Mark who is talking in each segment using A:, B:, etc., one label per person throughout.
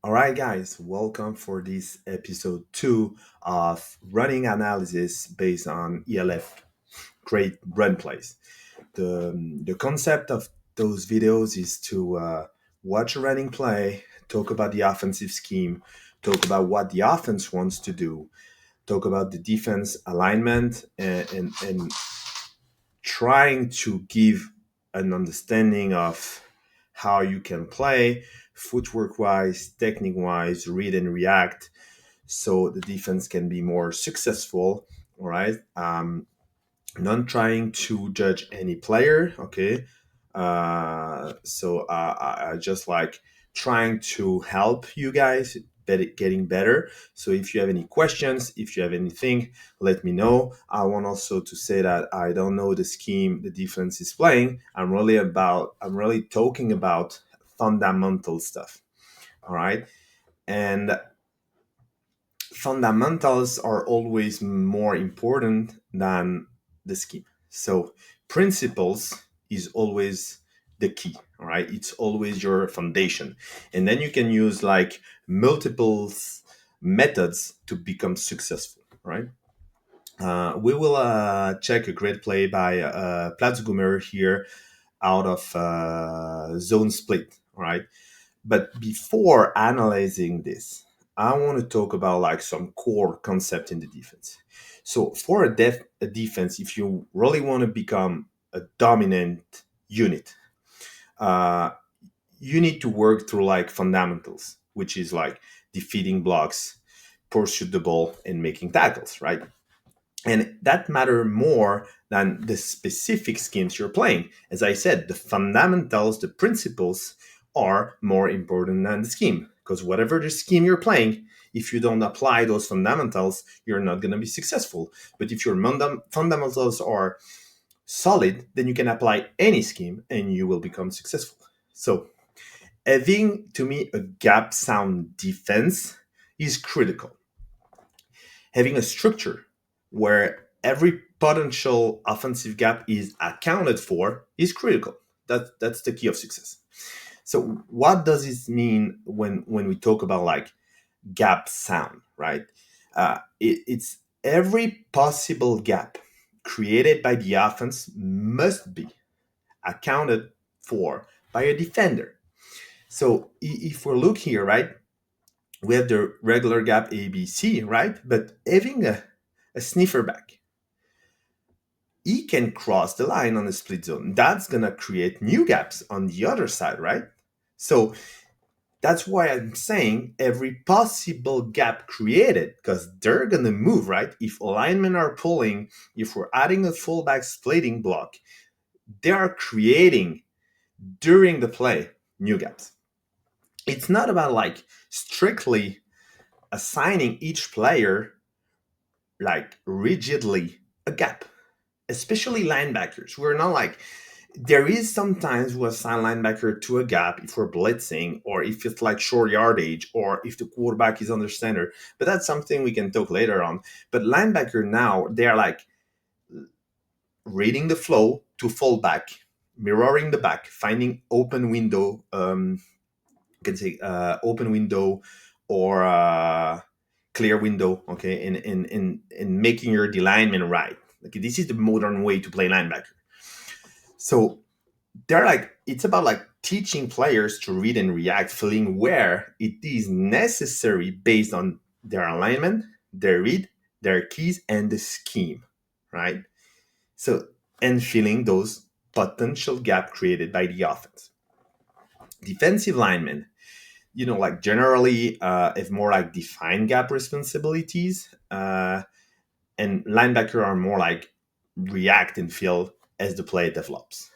A: All right, guys, welcome for this episode two of running analysis based on ELF great run plays. The concept of those videos is to watch a running play, talk about the offensive scheme, talk about what the offense wants to do, talk about the defense alignment, and trying to give an understanding of how you can play footwork wise, technique wise, read and react, so the defense can be more successful. All right. Not trying to judge any player. Okay. I just like trying to help you guys getting better. So if you have any questions, if you have anything, let me know. I want also to say that I don't know the scheme the defense is playing. I'm really talking about fundamental stuff. All right. And fundamentals are always more important than the scheme. So principles is always the key. All right, it's always your foundation, and then you can use like multiple methods to become successful. Right. We will check a great play by Platzgummer here out of zone split. All right. But before analyzing this, I want to talk about like some core concept in the defense. So for a defense, if you really want to become a dominant unit, uh, you need to work through like fundamentals, which is like defeating blocks, pursue the ball, and making tackles, right? And that matter more than the specific schemes you're playing. As I said, the fundamentals, the principles are more important than the scheme, because whatever the scheme you're playing, if you don't apply those fundamentals, you're not going to be successful. But if your fundamentals are solid, then you can apply any scheme and you will become successful. So having, to me, a gap sound defense is critical. Having a structure where every potential offensive gap is accounted for is critical. That's the key of success. So what does this mean when we talk about like gap sound, right? It's every possible gap created by the offense must be accounted for by a defender. So if we look here, right, we have the regular gap ABC, right? But having a sniffer back, he can cross the line on the split zone. That's going to create new gaps on the other side, right? So that's why I'm saying every possible gap created, because they're going to move, right? If alignment are pulling, if we're adding a fullback splitting block, they are creating during the play new gaps. It's not about like strictly assigning each player like rigidly a gap, especially linebackers. We're not like, there is sometimes we assign linebacker to a gap if we're blitzing or if it's like short yardage or if the quarterback is under center. But that's something we can talk later on. But linebacker now, they are like reading the flow to fall back, mirroring the back, finding open window, you can say open window or clear window, okay, and making your alignment right. Like this is the modern way to play linebacker. So they're like, it's about like teaching players to read and react, feeling where it is necessary based on their alignment, their read, their keys, and the scheme, right? So and filling those potential gap created by the offense. Defensive linemen, like generally have more like defined gap responsibilities, and linebacker are more like react and feel as the play develops.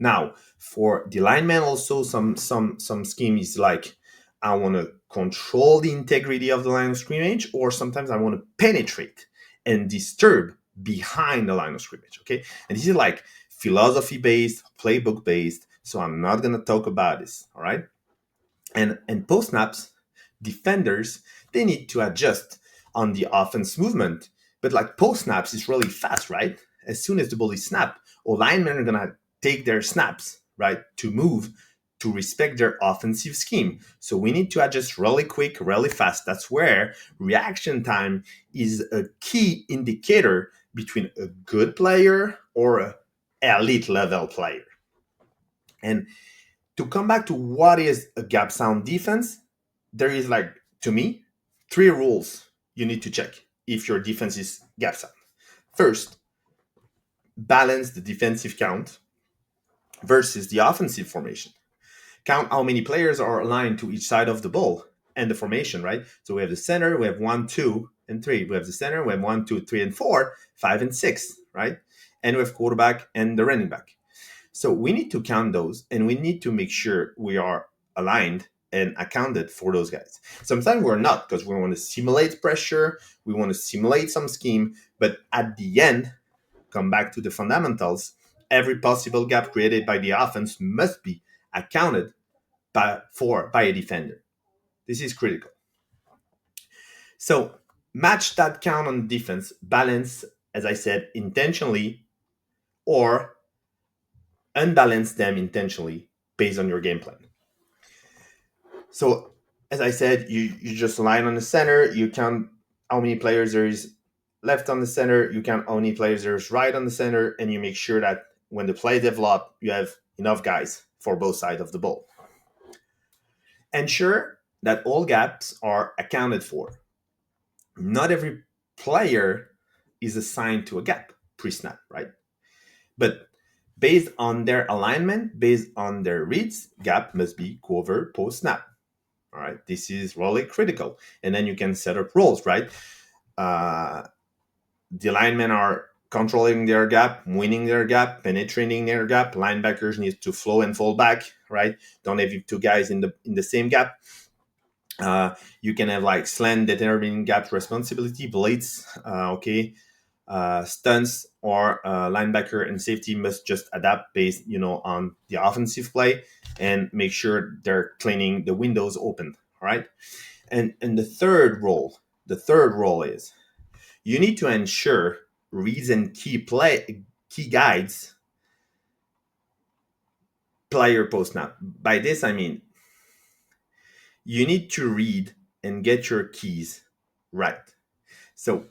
A: Now, for the lineman, also some scheme is like I want to control the integrity of the line of scrimmage, or sometimes I want to penetrate and disturb behind the line of scrimmage. Okay, and this is like philosophy based, playbook based. So I'm not gonna talk about this. All right, and post snaps, defenders they need to adjust on the offense movement, but like post snaps is really fast, right? As soon as the ball is snapped, all linemen are gonna take their snaps, right, to move to respect their offensive scheme. So we need to adjust really quick, really fast. That's where reaction time is a key indicator between a good player or a elite level player. And to come back to what is a gap sound defense, there is like, to me, three rules you need to check if your defense is gap sound. First, balance the defensive count versus the offensive formation. Count how many players are aligned to each side of the ball and the formation, right? So we have the center, we have 1, 2, and 3. We have the center, we have 1, 2, 3, and 4, 5, and 6, right? And we have quarterback and the running back. So we need to count those, and we need to make sure we are aligned and accounted for those guys. Sometimes we're not, because we want to simulate pressure, we want to simulate some scheme, but at the end, come back to the fundamentals, every possible gap created by the offense must be accounted by a defender. This is critical. So match that count on defense, balance, as I said, intentionally, or unbalance them intentionally based on your game plan. So as I said, you just align on the center, you count how many players there is left on the center, you count how many players there's right on the center, and you make sure that when the play develop, you have enough guys for both sides of the ball. Ensure that all gaps are accounted for. Not every player is assigned to a gap pre-snap, right? But based on their alignment, based on their reads, gap must be covered post-snap. All right, this is really critical. And then you can set up roles, right? The linemen are controlling their gap, winning their gap, penetrating their gap. Linebackers need to flow and fall back, right? Don't have two guys in the same gap. You can have like slant, determining gap responsibility, blitz, stunts, or linebacker and safety must just adapt based, on the offensive play and make sure they're cleaning the windows open, right? And the third role is you need to ensure reads and key guides player post snap. By this I mean you need to read and get your keys right. So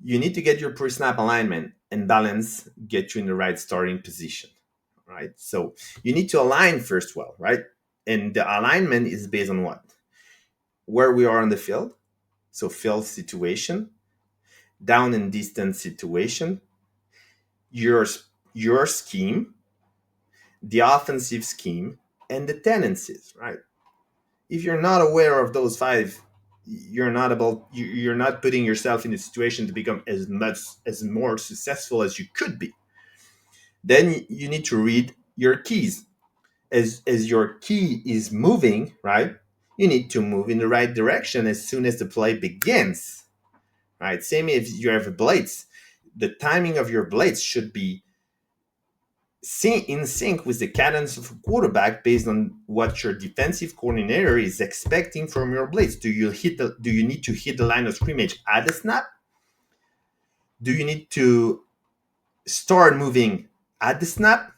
A: you need to get your pre-snap alignment and balance, get you in the right starting position, right? So you need to align first well, right? And the alignment is based on what? Where we are on the field. So field situation, down and distance situation, your scheme, the offensive scheme, and the tendencies, right? If you're not aware of those five, you're not putting yourself in a situation to become as more successful as you could be. Then you need to read your keys. As your key is moving, right? You need to move in the right direction as soon as the play begins, right? Same if you have a blitz. The timing of your blitz should be in sync with the cadence of a quarterback based on what your defensive coordinator is expecting from your blitz. Do you need to hit the line of scrimmage at the snap? Do you need to start moving at the snap?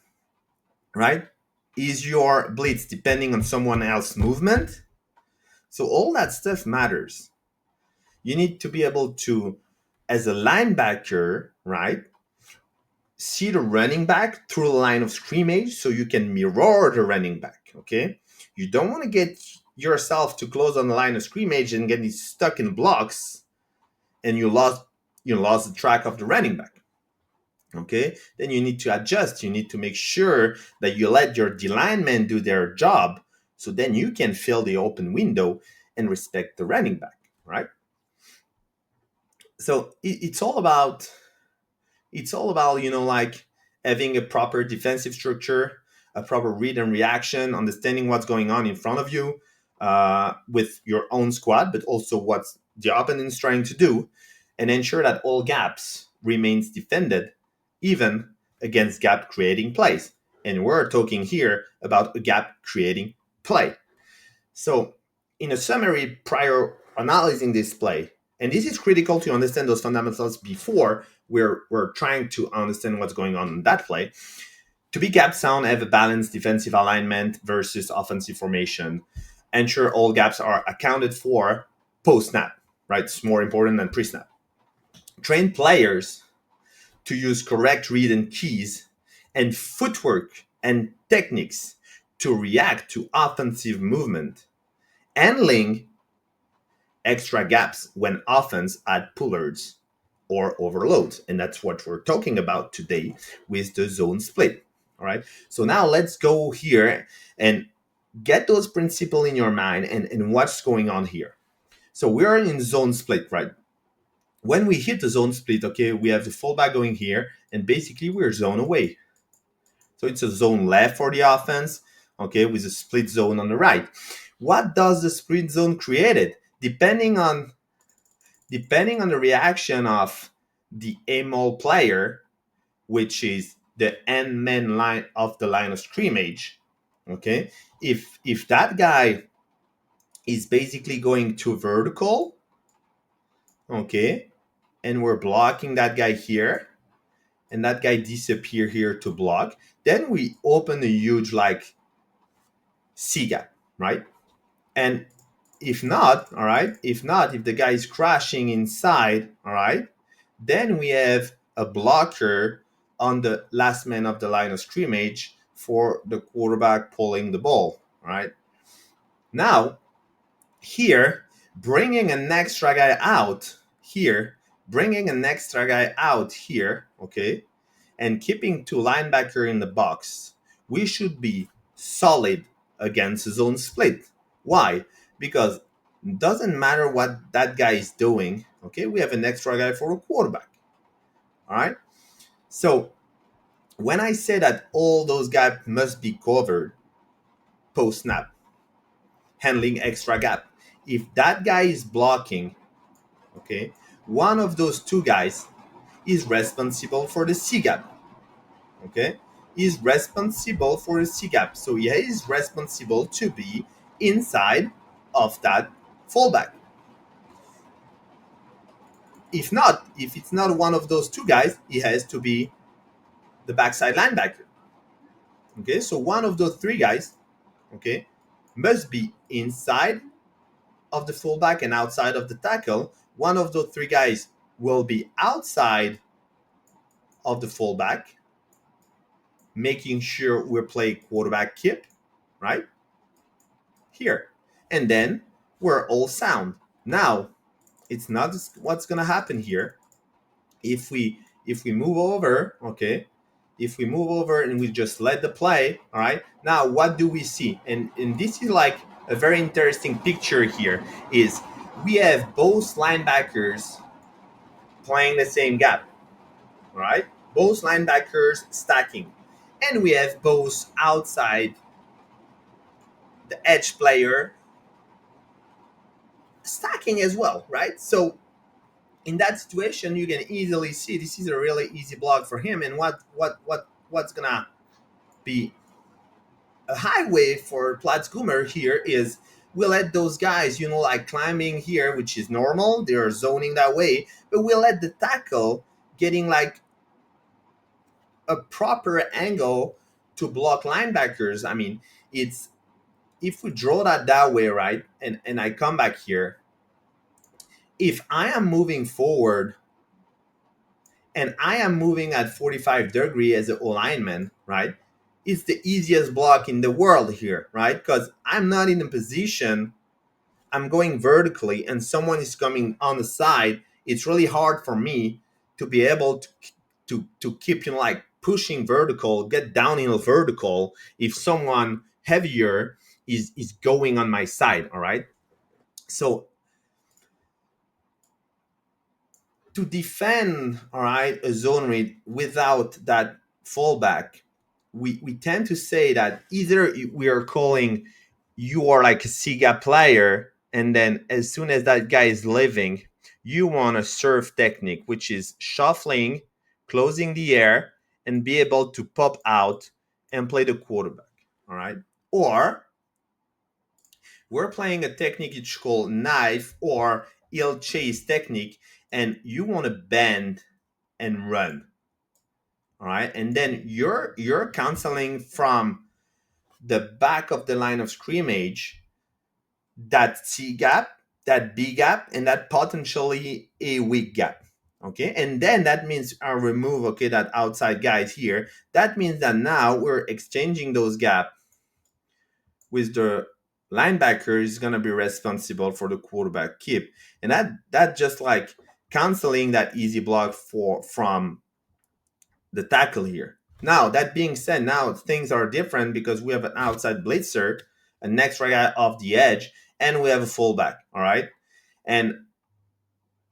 A: Right? Is your blitz depending on someone else's movement? So all that stuff matters. You need to be able to, as a linebacker, right, see the running back through the line of scrimmage so you can mirror the running back, okay? You don't want to get yourself too close on the line of scrimmage and get stuck in blocks and you lost the track of the running back, okay? Then you need to adjust. You need to make sure that you let your D linemen do their job so then you can fill the open window and respect the running back, right? So it's all about like having a proper defensive structure, a proper read and reaction, understanding what's going on in front of you with your own squad, but also what the opponent is trying to do, and ensure that all gaps remains defended even against gap creating plays. And we're talking here about a gap creating play. So in a summary, prior analyzing this play, and this is critical to understand those fundamentals before we're trying to understand what's going on in that play. To be gap sound, have a balanced defensive alignment versus offensive formation. Ensure all gaps are accounted for post snap, right? It's more important than pre snap. Train players to use correct read and keys and footwork and techniques to react to offensive movement, handling extra gaps when offense add pullers or overloads. And that's what we're talking about today with the zone split. All right. So now let's go here and get those principles in your mind and what's going on here. So we're in zone split, right? When we hit the zone split, okay, we have the fullback going here, and basically we're zone away. So it's a zone left for the offense, okay, with a split zone on the right. What does the split zone created? Depending on the reaction of the AMOL player, which is the end man line of the line of scrimmage, okay, if that guy is basically going to vertical, okay, and we're blocking that guy here, and that guy disappear here to block, then we open a huge like C gap, right? And if not, all right, if not, if the guy is crashing inside, all right, then we have a blocker on the last man of the line of scrimmage for the quarterback pulling the ball, all right? Now, here, bringing an extra guy out here, okay, and keeping two linebacker in the box, we should be solid against zone split. Why? Because it doesn't matter what that guy is doing. Okay, we have an extra guy for a quarterback. All right. So when I say that all those guys must be covered post snap, handling extra gap, if that guy is blocking, okay, one of those two guys is responsible for the C gap. Okay, is responsible for the C gap. So he is responsible to be inside of that fullback. If not, if it's not one of those two guys, he has to be the backside linebacker. Okay, so one of those three guys, okay, must be inside of the fullback and outside of the tackle. One of those three guys will be outside of the fullback, making sure we play quarterback keep, right? Here. And then we're all sound. Now, it's not what's gonna happen here. If we move over, okay, if we move over and we just let the play, all right, now what do we see? And this is like a very interesting picture here is we have both linebackers playing the same gap, all right, both linebackers stacking, and we have both outside the edge player stacking as well, right? So in that situation, you can easily see this is a really easy block for him. And what's gonna be a highway for Platzgummer here is we let those guys, like climbing here, which is normal. They are zoning that way, but we let the tackle getting like a proper angle to block linebackers. I mean, it's if we draw that way, right? And I come back here. If I am moving forward and I am moving at 45 degree as an alignment, right? It's the easiest block in the world here, right? Because I'm not in a position, I'm going vertically and someone is coming on the side. It's really hard for me to be able to keep, like pushing vertical, get down in a vertical if someone heavier is going on my side, all right? So to defend, all right, a zone read without that fallback, we tend to say that either we are calling you are like a Siga player, and then as soon as that guy is leaving, you want a serve technique, which is shuffling, closing the air, and be able to pop out and play the quarterback. All right. Or we're playing a technique it's called knife or heel chase technique, and you want to bend and run. All right, and then you're canceling from the back of the line of scrimmage that C gap, that B gap, and that potentially a weak gap. Okay, and then that means I remove, okay, that outside guys here. That means that now we're exchanging those gap with the linebacker is gonna be responsible for the quarterback keep, and that just like canceling that easy block for from the tackle here. Now that being said, now things are different because we have an outside blitzer, an extra guy off the edge, and we have a fullback. All right, and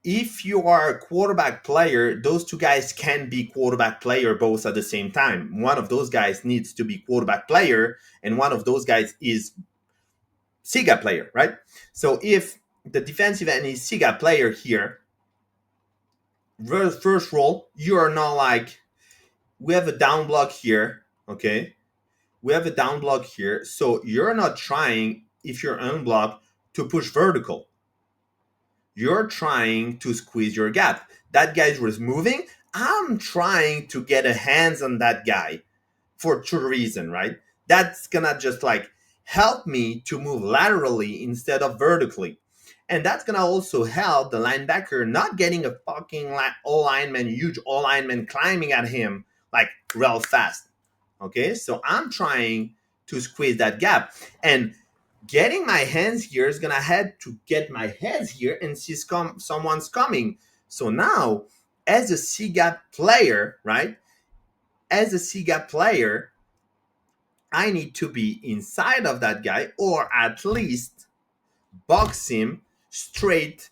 A: if you are a quarterback player, those two guys can be quarterback player both at the same time. One of those guys needs to be quarterback player, and one of those guys is SIGA player, right? So if the defensive end is SIGA player here, first roll, you are not like, we have a down block here, okay? We have a down block here, so you're not trying, if you're unblocked, to push vertical. You're trying to squeeze your gap. That guy was moving. I'm trying to get a hands on that guy for two reasons, right? That's gonna just like help me to move laterally instead of vertically. And that's gonna also help the linebacker not getting a fucking all lineman, huge all lineman climbing at him like real fast. Okay, so I'm trying to squeeze that gap. And getting my hands here is gonna have to get my hands here and see someone's coming. So now, as a C gap player, right? As a C gap player, I need to be inside of that guy or at least box him straight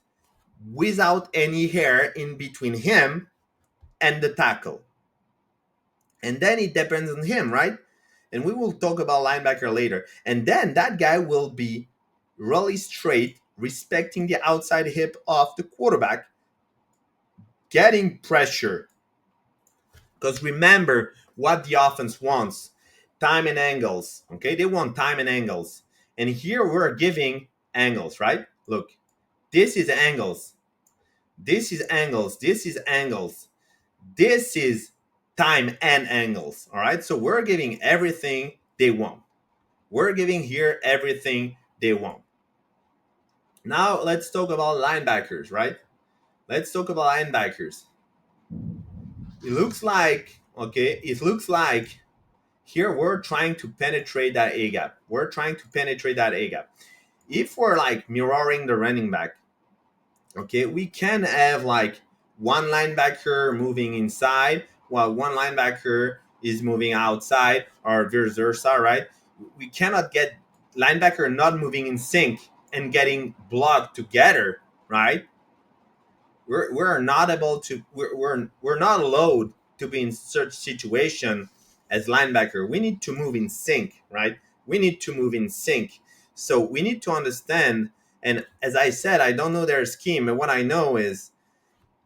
A: without any hair in between him and the tackle. And then it depends on him, right? And we will talk about linebacker later. And then that guy will be really straight, respecting the outside hip of the quarterback, getting pressure. Because remember what the offense wants: time and angles. Okay, they want time and angles. And here we're giving angles, right? Look, this is angles. This is angles. This is angles. This is time and angles. All right, so we're giving everything they want. We're giving here everything they want. Now let's talk about linebackers, right? Let's talk about linebackers. It looks like, okay, it looks like here we're trying to penetrate that A gap. We're trying to penetrate that A gap. If we're like mirroring the running back, okay, we can have like one linebacker moving inside while one linebacker is moving outside, or vice versa, right? We cannot get linebacker not moving in sync and getting blocked together, right? We're not able to, we're not allowed to be in such situation as linebacker. We need to move in sync, right? We need to move in sync. So we need to understand, and as I said, I don't know their scheme, but what I know is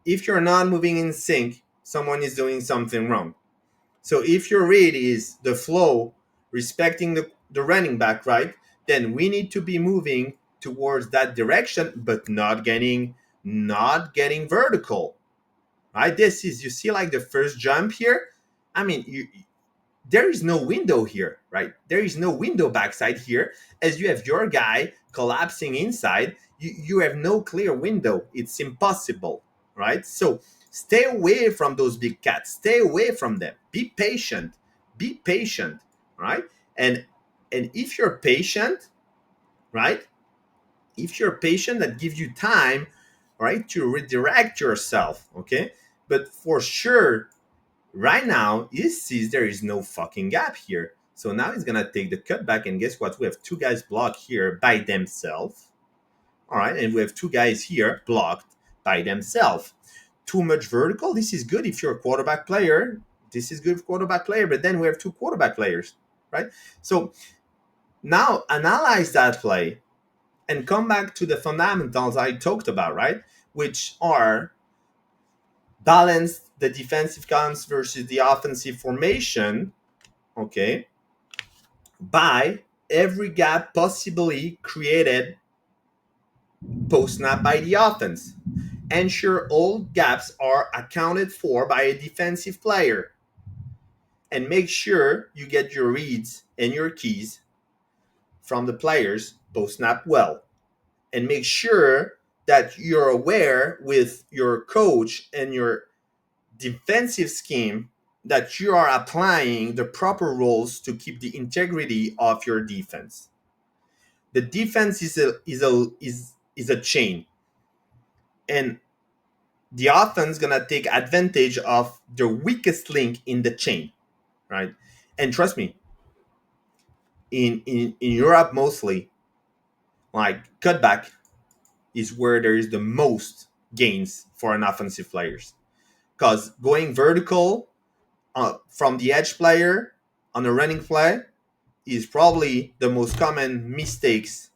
A: if you're not moving in sync, someone is doing something wrong. So if your read is the flow, respecting the running back, right, then we need to be moving towards that direction, but not getting vertical. Right? This is, you see like the first jump here. I mean, there is no window here, right? There is no window backside here. As you have your guy collapsing inside, you have no clear window. It's impossible, right? So stay away from those big cats. Stay away from them. Be patient. Be patient, right? And if you're patient, right? If you're patient, that gives you time, right, to redirect yourself, okay? But for sure, right now, he sees there is no fucking gap here. So now he's gonna take the cutback, and guess what? We have two guys blocked here by themselves. All right, and we have two guys here blocked by themselves. Too much vertical. This is good if you're a quarterback player. This is good for quarterback player, but then we have two quarterback players, right? So now analyze that play and come back to the fundamentals I talked about, right? Which are balance the defensive counts versus the offensive formation, okay, by every gap possibly created post snap by the offense. Ensure all gaps are accounted for by a defensive player. and make sure you get your reads and your keys from the players post snap well, and make sure that you're aware with your coach and your defensive scheme that you are applying the proper rules to keep the integrity of your defense. The defense is a chain, and the offense gonna take advantage of the weakest link in the chain, right? And trust me, in Europe mostly, like cutback is where there is the most gains for an offensive players, because going vertical from the edge player on a running play is probably the most common mistakes,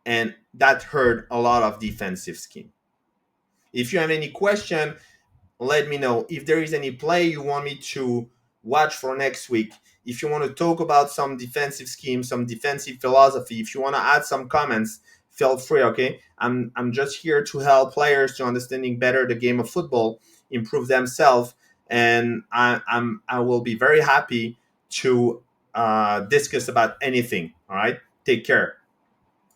A: and that hurt a lot of defensive scheme. If you have any question, let me know. If there is any play you want me to watch for next week, if you want to talk about some defensive scheme, some defensive philosophy, if you want to add some comments, feel free. Okay, I'm just here to help players to understanding better the game of football, improve themselves, and I will be very happy to discuss about anything. All right, take care.